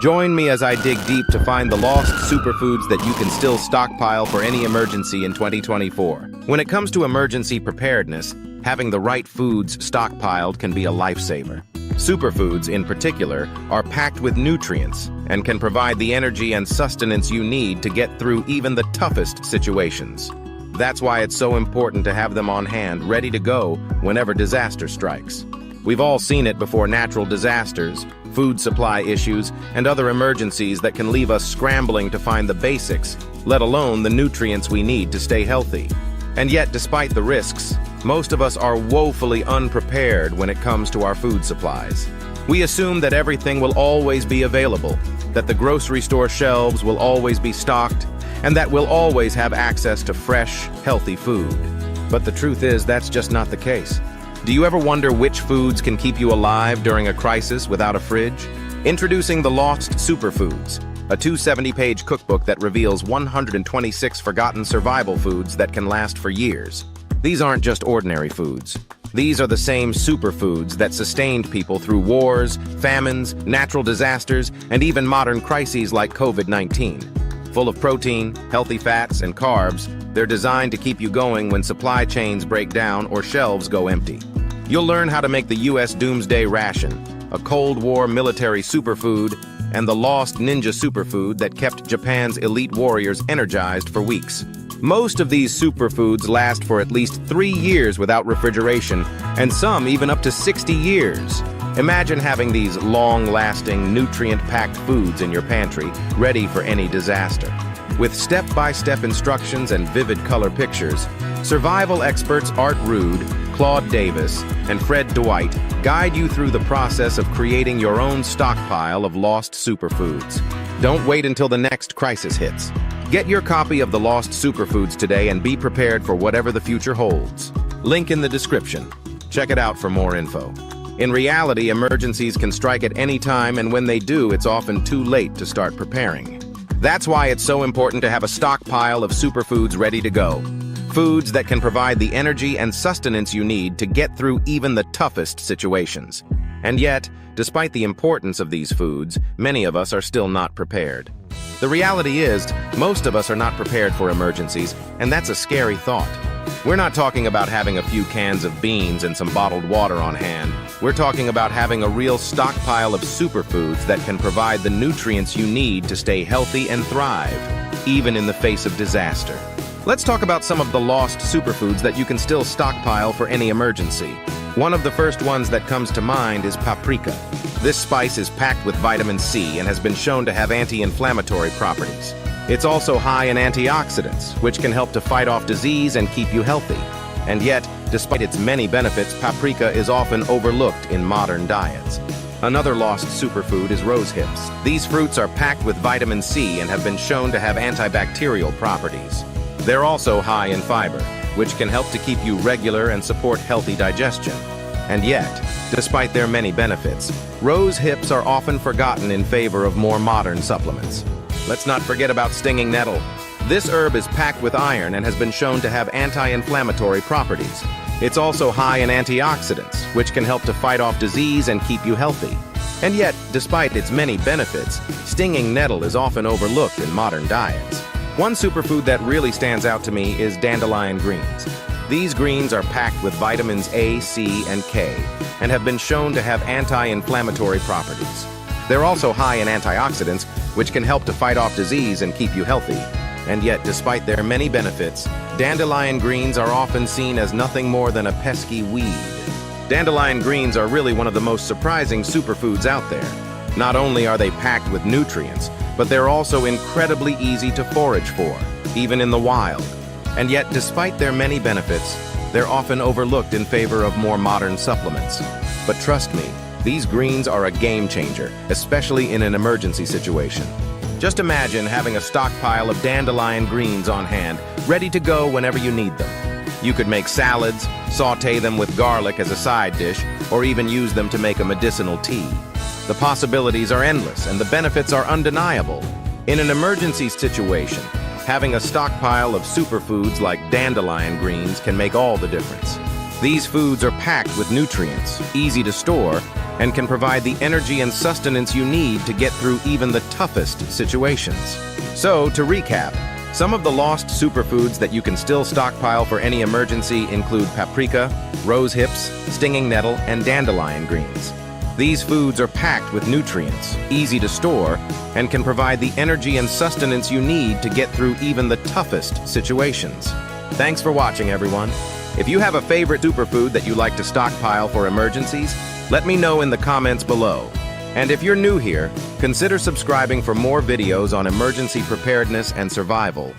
Join me as I dig deep to find the lost superfoods that you can still stockpile for any emergency in 2024. When it comes to emergency preparedness, having the right foods stockpiled can be a lifesaver. Superfoods, in particular, are packed with nutrients and can provide the energy and sustenance you need to get through even the toughest situations. That's why it's so important to have them on hand, ready to go whenever disaster strikes. We've all seen it before: natural disasters, food supply issues, and other emergencies that can leave us scrambling to find the basics, let alone the nutrients we need to stay healthy. And yet, despite the risks, most of us are woefully unprepared when it comes to our food supplies. We assume that everything will always be available, that the grocery store shelves will always be stocked, and that we'll always have access to fresh, healthy food. But the truth is, that's just not the case. Do you ever wonder which foods can keep you alive during a crisis without a fridge? Introducing the Lost Superfoods, a 270-page cookbook that reveals 126 forgotten survival foods that can last for years. These aren't just ordinary foods. These are the same superfoods that sustained people through wars, famines, natural disasters, and even modern crises like COVID-19. Full of protein, healthy fats, and carbs, they're designed to keep you going when supply chains break down or shelves go empty. You'll learn how to make the U.S. Doomsday Ration, a Cold War military superfood, and the lost ninja superfood that kept Japan's elite warriors energized for weeks. Most of these superfoods last for at least 3 years without refrigeration, and some even up to 60 years. Imagine having these long-lasting, nutrient-packed foods in your pantry, ready for any disaster. With step-by-step instructions and vivid color pictures, survival experts Art Rude, Claude Davis, and Fred Dwight guide you through the process of creating your own stockpile of lost superfoods. Don't wait until the next crisis hits. Get your copy of the Lost Superfoods today and be prepared for whatever the future holds. Link in the description. Check it out for more info. In reality, emergencies can strike at any time, and when they do, it's often too late to start preparing. That's why it's so important to have a stockpile of superfoods ready to go. Foods that can provide the energy and sustenance you need to get through even the toughest situations. And yet, despite the importance of these foods, many of us are still not prepared. The reality is, most of us are not prepared for emergencies, and that's a scary thought. We're not talking about having a few cans of beans and some bottled water on hand. We're talking about having a real stockpile of superfoods that can provide the nutrients you need to stay healthy and thrive, even in the face of disaster. Let's talk about some of the lost superfoods that you can still stockpile for any emergency. One of the first ones that comes to mind is paprika. This spice is packed with vitamin C and has been shown to have anti-inflammatory properties. It's also high in antioxidants, which can help to fight off disease and keep you healthy. And yet, despite its many benefits, paprika is often overlooked in modern diets. Another lost superfood is rose hips. These fruits are packed with vitamin C and have been shown to have antibacterial properties. They're also high in fiber, which can help to keep you regular and support healthy digestion. And yet, despite their many benefits, rose hips are often forgotten in favor of more modern supplements. Let's not forget about stinging nettle. This herb is packed with iron and has been shown to have anti-inflammatory properties. It's also high in antioxidants, which can help to fight off disease and keep you healthy. And yet, despite its many benefits, stinging nettle is often overlooked in modern diets. One superfood that really stands out to me is dandelion greens. These greens are packed with vitamins A, C, and K, and have been shown to have anti-inflammatory properties. They're also high in antioxidants, which can help to fight off disease and keep you healthy. And yet, despite their many benefits, dandelion greens are often seen as nothing more than a pesky weed. Dandelion greens are really one of the most surprising superfoods out there. Not only are they packed with nutrients, but they're also incredibly easy to forage for, even in the wild. And yet, despite their many benefits, they're often overlooked in favor of more modern supplements. But trust me, these greens are a game changer, especially in an emergency situation. Just imagine having a stockpile of dandelion greens on hand, ready to go whenever you need them. You could make salads, sauté them with garlic as a side dish, or even use them to make a medicinal tea. The possibilities are endless, and the benefits are undeniable. In an emergency situation, having a stockpile of superfoods like dandelion greens can make all the difference. These foods are packed with nutrients, easy to store, and can provide the energy and sustenance you need to get through even the toughest situations. So, to recap, some of the lost superfoods that you can still stockpile for any emergency include paprika, rose hips, stinging nettle, and dandelion greens. These foods are packed with nutrients, easy to store, and can provide the energy and sustenance you need to get through even the toughest situations. Thanks for watching, everyone. If you have a favorite superfood that you like to stockpile for emergencies, let me know in the comments below. And if you're new here, consider subscribing for more videos on emergency preparedness and survival.